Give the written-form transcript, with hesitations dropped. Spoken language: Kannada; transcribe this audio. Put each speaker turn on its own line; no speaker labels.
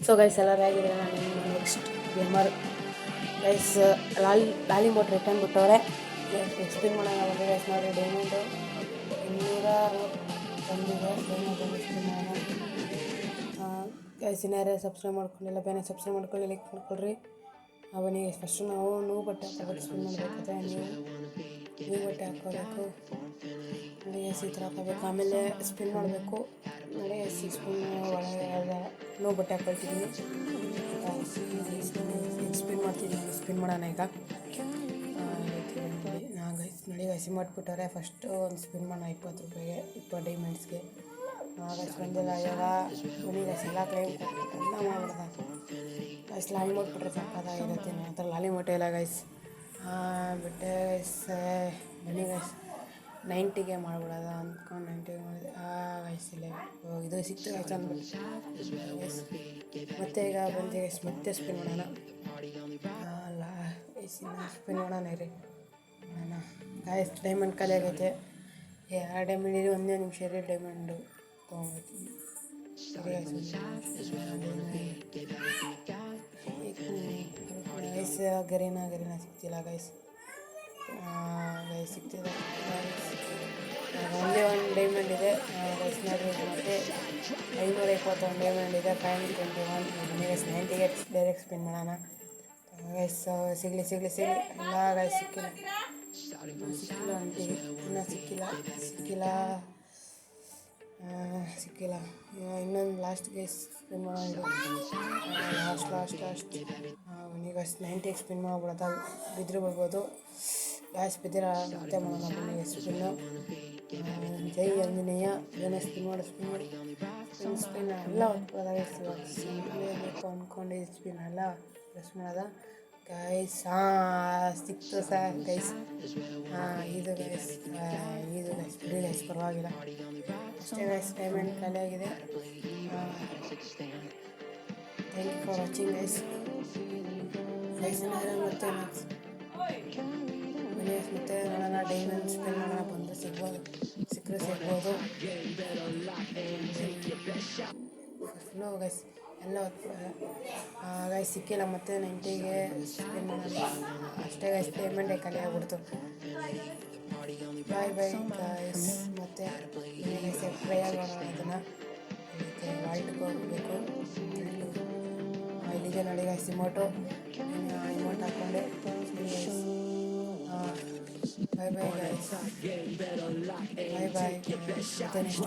ಸೊ ಗೈಸ್ ಎಲ್ಲರೂ ಹೇಗಿದ್ರೆ ನಾನು ನೆಕ್ಸ್ಟ್ ಗೇಮರ್ ಗೈಸ್ ಲಾಲಿ ಮೋಟ್ ರಿಟರ್ನ್ ಬಿಟ್ಟವ್ರೆ ಸ್ಪಿನ್ ಮಾಡೋಣ ಬಂದರೆ ಗೈಸ್ ನೋಡಿ ಡೈಮಂಡು 260 ಬಂದಿದೆ ಸ್ಪಿನ್ ಮಾಡೋಣ ಗೈಸ್ ಇನ್ನಾರೇ ಸಬ್ಸ್ಕ್ರೈಬ್ ಮಾಡ್ಕೊಂಡಿಲ್ಲ ಬೇನೆ ಸಬ್ಸ್ಕ್ರೈಬ್ ಮಾಡ್ಕೊಳ್ಳಿ ಲೈಕ್ ಮಾಡ್ಕೊಳ್ರಿ ಬನ್ನಿ ಫಸ್ಟು ನಾವು ಬಟ್ಟೆ ಹಾಕೋಬೇಕು ಸ್ಪಿನ್ ಮಾಡಬೇಕಾದ್ರೆ ನೀವು ಬಟ್ಟೆ ಹಾಕೋಬೇಕು ನೋಡಿ ಈ ಥರ ಹಾಕೋಬೇಕು ಆಮೇಲೆ ಸ್ಪಿನ್ ಮಾಡಬೇಕು ನೋಡಿ ಸ್ಪಿನ್ ಒಳಗೆ ಬಟ್ಟೆ ಹಾಕೊಳ್ತಿದ್ದೀನಿ ಸ್ಪಿನ್ ಮಾಡ್ತಿದ್ದೀನಿ ಸ್ಪಿನ್ ಮಾಡೋಣ ಈಗ ಗೈಸ್ ನೋಡಿ ಗೈಸ್ ಮಾಡಿಬಿಟ್ಟವ್ರೆ ಫಸ್ಟು ಒಂದು ಸ್ಪಿನ್ ಮಾಡೋಣ 20 ರೂಪಾಯಿಗೆ 20 ಡೈಮಂಡ್ಸ್ಗೆ ಗೈಸ್ ಬಂದಿಲ್ಲ ಇವಾಗ ಬನ್ನಿ ಗೈಸ್ ಎಲ್ಲ ಕ್ಲೈಮ್ ಎಲ್ಲ ಮಾಡ್ಬಿಡ್ದ ಗೈಸ್ ಲಾಲಿ ಮಾಡ್ಬಿಟ್ರೆ ಸಾಕಾಗಿರುತ್ತೆ ನನ್ನ ಹತ್ರ ಲಾಲಿ ಮೊಟ್ಟೆ ಇಲ್ಲ ಗೈಸ್ ಬಿಟ್ಟೆ ಗೈಸ್ ಬನ್ನಿ ಗೈಸ್ 90ಗೆ ಮಾಡ್ಬಿಡೋದ ಅಂದ್ಕೊಂಡು 90ಗೆ ಮಾಡಿದೆ ಗೈಸ್ ಇಲ್ಲ ಇದು ಸಿಕ್ತು ಗೈಸ್ ಅಂದ್ಬಿಟ್ಟು ಗೈಸ್ ಮತ್ತೆ ಈಗ ಬಂದು ಗೈಸ್ ಮತ್ತೆ ಸ್ಪಿನ್ ಮಾಡೋಣ ಅಲ್ಲ ಗೈಸ್ ಇನ್ನು ಸ್ಪಿನ್ ಮಾಡೋಣ ರೀ ನಾನು ಗೈಸ್ ಡೈಮಂಡ್ ಖಾಲಿ ಆಗೈತೆ 2 ಡೈಮಂಡ್ ಇದೆ 1 ನಿಮಿಷ ರೀ ಡೈಮಂಡು ತೊಗೊಂಡ್ಬರ್ತೀನಿ ಗೈಸ್ ಗರಿನ ಸಿಗ್ತಿಲ್ಲ ಗೈಸ್ ಸಿಗ್ತಿಲ್ಲ ಒಂದೇ ಒಂದು ಡೈಮಂಡ್ ಇದೆ ಗೈಸ್ ನೋಡ್ರಿ ಮತ್ತು 521 ಡೈಮಂಡ್ ಇದೆ 521 ಗೈಸ್ 90ಗೆ ಡೈರೆಕ್ಟ್ ಸ್ಪಿನ್ ಮಾಡೋಣ ಗೈಸ್ ಸಿಗಲಿ ಎಲ್ಲ ಗೈಸ್ ಸಿಕ್ಕಿಲ್ಲ ಅಂಟಿ ಇನ್ನೂ ಸಿಕ್ಕಿಲ್ಲ ಇನ್ನೊಂದು ಲಾಸ್ಟ್ ಗೈಸ್ ಸ್ಪಿನ್ ಮಾಡೋದು ಲಾಸ್ಟ್ ಈಗ 90ಗೆ ಸ್ಪಿನ್ ಮಾಡ್ಬಿಡೋದು ಬಿದ್ದರೆ ಬರ್ಬೋದು ಗ್ಯಾಸ್ ಬಿದ್ದಿರ ಮತ್ತೆ ಮಾಡೋಣ ಬನ್ನಿ ಸ್ಪಿನ್ನು ಜೈ ಆಂಜನೇಯ ಏನೇ ಸ್ಪಿನ್ ಸ್ಪಿನ್ ಎಲ್ಲ ಸಿಗಲೇಬೇಕು ಅಂದ್ಕೊಂಡಿದ್ದು ಸ್ಪಿನ್ ಎಲ್ಲ ಪ್ರೆಸ್ ಮಾಡೋದ ಗೈಸ್ ಸಿಕ್ತು ಸರ್ ಗೈಸ್ ಇದು ಗೈಸ್ ಬಿಡಿ ಗೈಸ್ ಪರವಾಗಿಲ್ಲ ಅಷ್ಟೇ ಗೈಸ್ ಡೈಮಂಡ್ ಖಾಲಿ ಆಗಿದೆ thank you for watching guys ಮತ್ತೆ ಮತ್ತೆ ನೋಡೋಣ ಡೈಮಂಡ್ ಸ್ಪಿನ್ ಮಾಡೋಣ ಬಂದು ಸಿಕ್ಕರೆ ಸಿಗ್ಬೋದು ಫುಲ್ಲು ಗೈಸ್ ಎಲ್ಲ ಗೈಸ್ ಸಿಕ್ಕಿಲ್ಲ ಮತ್ತೆ 90ಗೆ ಸ್ಪಿನ್ ಮಾಡೋಣ ಅಷ್ಟೇ ಗೈಸ್ ಪೇಮೆಂಟೇ ಖಾಲಿ ಆಗ್ಬಿಡ್ತು ಬಾಯ್ ಗೈಸ್ ಮತ್ತೆ ಟ್ರೈ ಮಾಡೋಣ ಅದನ್ನು ವಾಲ್ಟ್ಗೆ ಹೋಗಬೇಕು ಇಲ್ಲಿಗೆ ನೋಡಿ ಗೈಸ್ ಇಮೋಟು ಹಾಕ್ಕೊಂಡೆ ಬಾಯ್ ಗೈಸ್ ಬಾಯ್ ಮತ್ತೆ ನೆಕ್ಸ್ಟ್